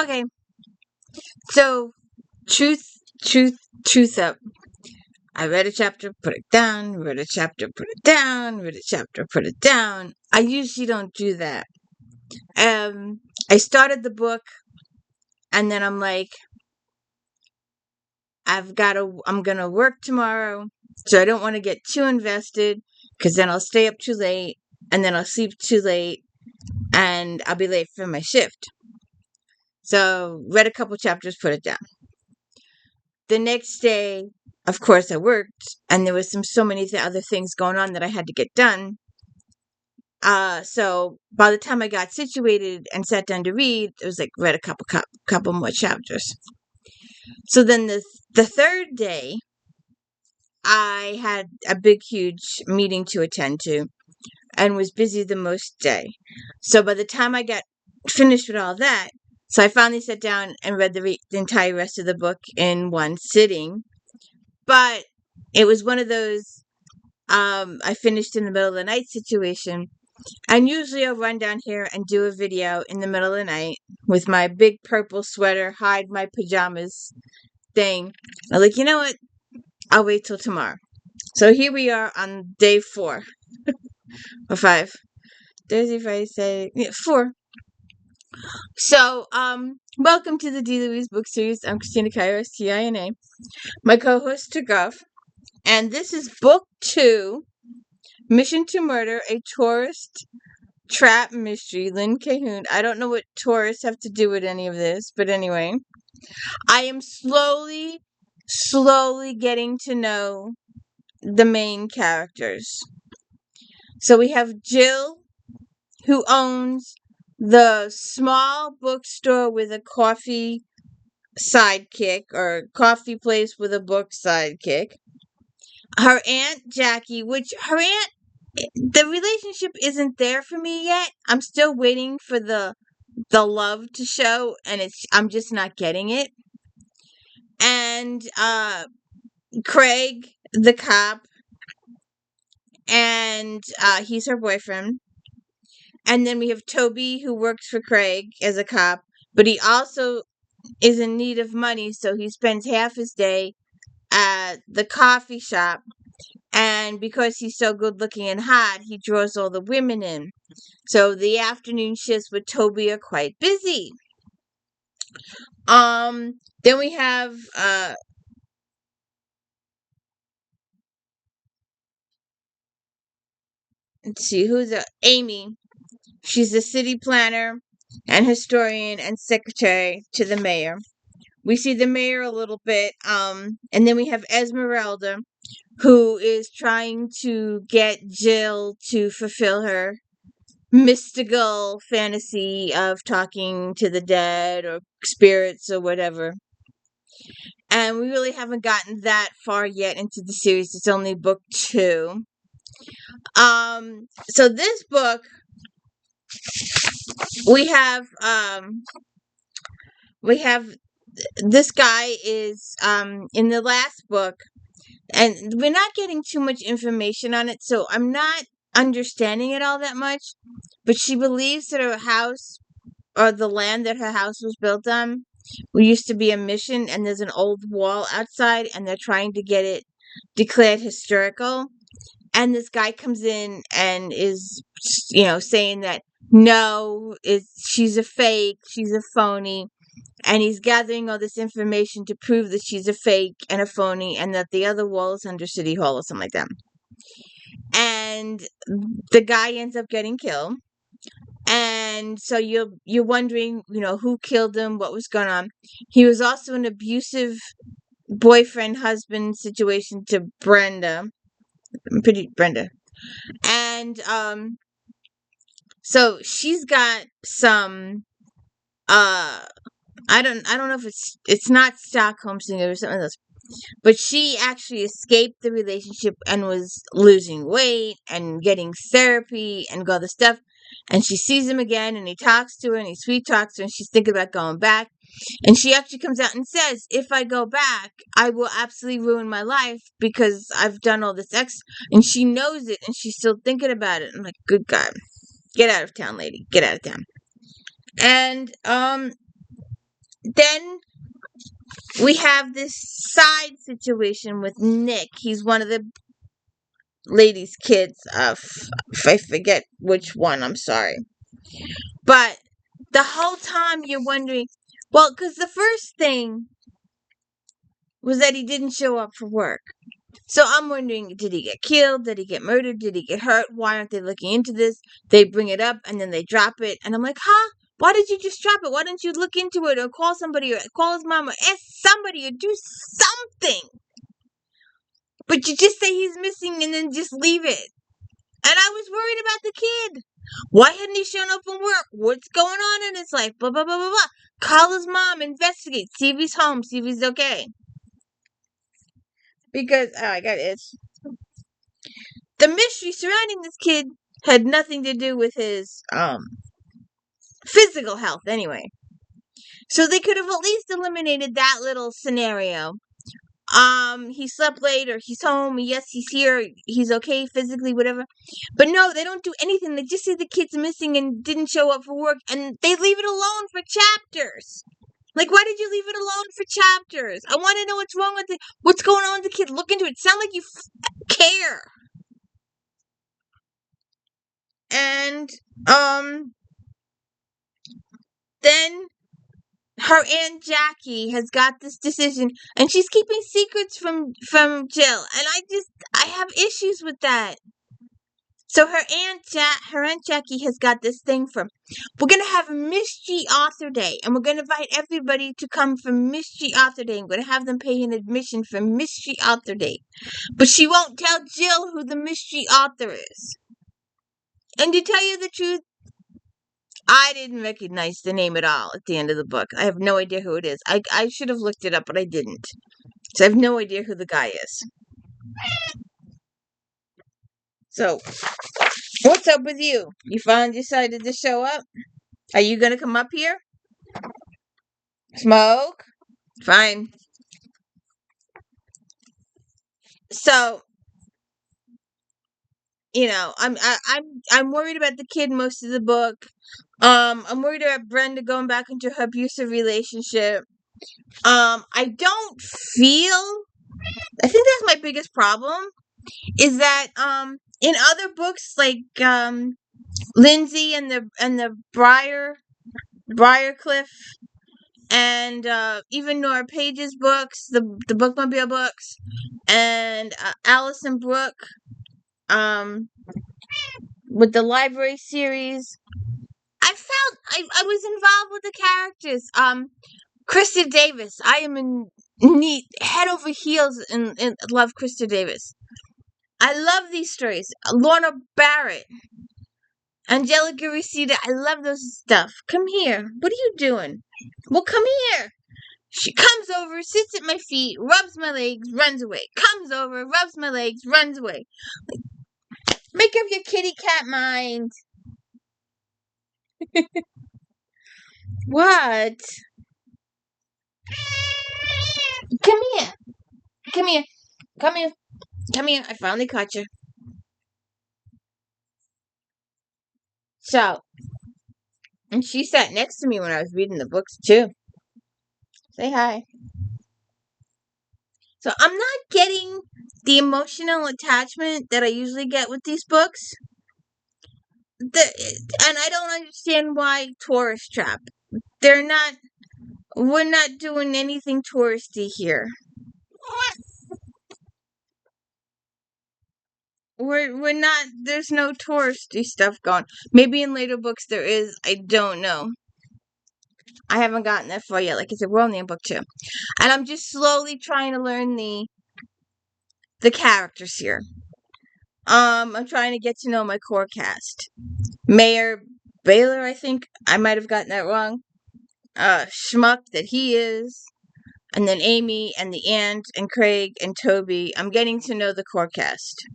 Okay, so truth up. I read a chapter, put it down, read a chapter, put it down, read a chapter, put it down. I usually don't do that. I started the book and then I'm like, I'm gonna work tomorrow, so I don't want to get too invested because then I'll stay up too late and then I'll sleep too late and I'll be late for my shift. So read a couple chapters, put it down. The next day, of course, I worked and there was so many other things going on that I had to get done. So by the time I got situated and sat down to read, it was like read a couple more chapters. So then the third day, I had a big, huge meeting to attend to and was busy the most day. So by the time I got finished with all that, so I finally sat down and read the entire rest of the book in one sitting. But it was one of those I finished in the middle of the night situation. And usually I'll run down here and do a video in the middle of the night with my big purple sweater, hide my pajamas thing. I'm like, you know what? I'll wait till tomorrow. So here we are on day 4 or 5. Thursday, Friday, Saturday, 4. So, welcome to the D. Louise book series. I'm Christina Kairos, TINA. My co-host took off, and this is book 2, Mission to Murder, a tourist trap mystery, LYNN CAHOON. I don't know what tourists have to do with any of this, but anyway, I am slowly getting to know the main characters. So we have Jill, who owns the small bookstore with a coffee sidekick, or coffee place with a book sidekick. Her aunt Jackie, which her aunt, the relationship isn't there for me yet. I'm still waiting for the love to show, and I'm just not getting it. And Craig, the cop, and he's her boyfriend. And then we have Toby, who works for Craig as a cop, but he also is in need of money, so he spends half his day at the coffee shop. And because he's so good looking and hot, he draws all the women in. So the afternoon shifts with Toby are quite busy. Then we have let's see, who's Amy. She's the city planner and historian and secretary to the mayor. We see the mayor a little bit, and then we have Esmeralda, who is trying to get Jill to fulfill her mystical fantasy of talking to the dead or spirits or whatever. And we really haven't gotten that far yet into the series. It's only book 2. So this book, we have this guy is in the last book, and we're not getting too much information on it, so I'm not understanding it all that much. But she believes that her house, or the land that her house was built on, used to be a mission, and there's an old wall outside, and they're trying to get it declared historical. And this guy comes in and is, saying that no, she's a fake, she's a phony. And he's gathering all this information to prove that she's a fake and a phony, and that the other wall is under City Hall or something like that. And the guy ends up getting killed. And so you're wondering, who killed him, what was going on. He was also an abusive boyfriend-husband situation to Brenda. And so she's got some I don't know if it's not Stockholm syndrome or something else, but she actually escaped the relationship and was losing weight and getting therapy and all this stuff. And she sees him again, and he talks to her, and he sweet talks to her, and she's thinking about going back. And she actually comes out and says, if I go back, I will absolutely ruin my life because I've done all this and she knows it, and she's still thinking about it. I'm like, good God, get out of town, lady, get out of town. And then we have this side situation with Nick. He's one of the lady's kids. I forget which one. I'm sorry. But the whole time you're wondering, well, because the first thing was that he didn't show up for work. So I'm wondering, did he get killed? Did he get murdered? Did he get hurt? Why aren't they looking into this? They bring it up and then they drop it. And I'm like, huh? Why did you just drop it? Why didn't you look into it or call somebody or call his mom or ask somebody or do something? But you just say he's missing and then just leave it. And I was worried about the kid. Why hadn't he shown up from work? What's going on in his life? Blah, blah, blah, blah, blah. Call his mom, investigate, see if he's home, see if he's okay. Because, I got it. The mystery surrounding this kid had nothing to do with his, physical health anyway. So they could have at least eliminated that little scenario. He slept late or he's home. Yes, he's here. He's okay physically, whatever. But no, they don't do anything. They just say the kid's missing and didn't show up for work, and they leave it alone for chapters. Like, why did you leave it alone for chapters? I want to know what's wrong with it. What's going on with the kid? Look into it. Sound like you care. And, then her Aunt Jackie has got this decision, and she's keeping secrets from Jill, and I have issues with that. So her Aunt Jackie has got this thing from, we're gonna have Mystery Author Day, and we're gonna invite everybody to come for Mystery Author Day. I'm gonna have them pay an admission for Mystery Author Day, but she won't tell Jill who the mystery author is. And to tell you the truth, I didn't recognize the name at all at the end of the book. I have no idea who it is. I should have looked it up, but I didn't. So I have no idea who the guy is. So, what's up with you? You finally decided to show up? Are you gonna come up here? Smoke? Fine. So, I'm worried about the kid most of the book. I'm worried about Brenda going back into her abusive relationship. I don't feel. I think that's my biggest problem. Is that in other books like Lindsay and the Briarcliff and even Nora Page's books, the Bookmobile books, and Alison Brooke with the library series, I felt I was involved with the characters. Krista Davis, I am in head over heels in love Krista Davis. I love these stories. Lorna Barrett, Angelica Reseda, I love those stuff. Come here. What are you doing? Well, come here. She comes over, sits at my feet, rubs my legs, runs away. Comes over, rubs my legs, runs away. Make up your kitty cat mind. What? Come here. Come here. Come here. Come here. I finally caught you. So, and she sat next to me when I was reading the books too. Say hi. So I'm not getting the emotional attachment that I usually get with these books. And I don't understand why Tourist Trap. We're not doing anything touristy here. We're not, there's no touristy stuff going. Maybe in later books there is, I don't know. I haven't gotten that far yet. Like I said, we're only in book 2. And I'm just slowly trying to learn the characters here. I'm trying to get to know my core cast. Mayor Baylor, I think. I might have gotten that wrong. Schmuck that he is. And then Amy and the aunt and Craig and Toby. I'm getting to know the core cast.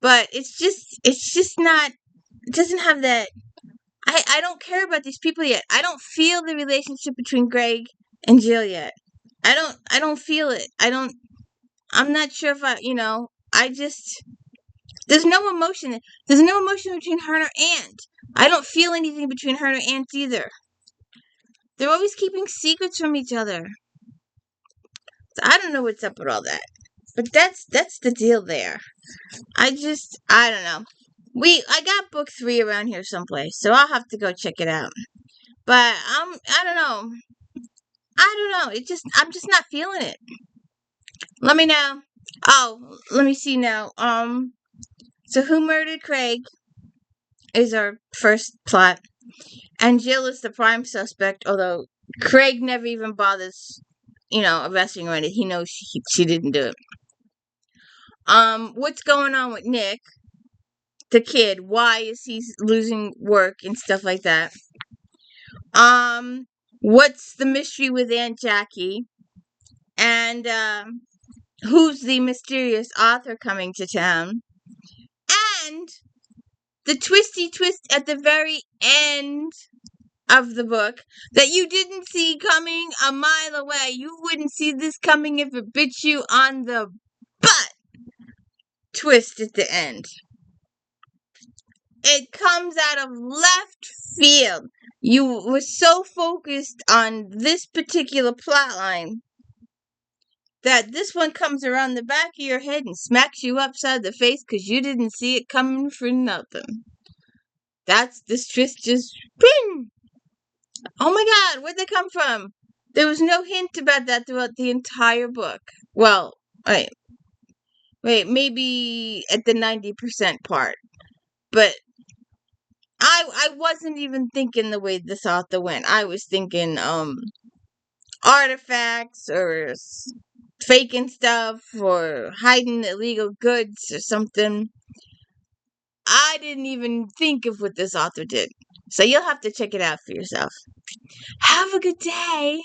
But it's just not, it doesn't have that, I don't care about these people yet. I don't feel the relationship between Greg and Jill yet. I don't feel it. I'm not sure if there's no emotion. There's no emotion between her and her aunt. I don't feel anything between her and her aunt either. They're always keeping secrets from each other. So I don't know what's up with all that. But that's the deal there. I don't know. I got book 3 around here someplace, so I'll have to go check it out. But I don't know. I'm just not feeling it. Let me know. Oh, let me see now. So who murdered Craig is our first plot, and Jill is the prime suspect. Although Craig never even bothers, arresting her. He knows she didn't do it. What's going on with Nick, the kid? Why is he losing work and stuff like that? What's the mystery with Aunt Jackie? And who's the mysterious author coming to town? And the twisty twist at the very end of the book that you didn't see coming a mile away. You wouldn't see this coming if it bit you on the butt. Twist at the end. It comes out of left field. You were so focused on this particular plot line that this one comes around the back of your head and smacks you upside the face because you didn't see it coming for nothing. That's this twist just ping. Oh my God, where'd they come from? There was no hint about that throughout the entire book. Well, wait, maybe at the 90% part. But I wasn't even thinking the way this author went. I was thinking artifacts or faking stuff or hiding illegal goods or something. I didn't even think of what this author did. So you'll have to check it out for yourself. Have a good day.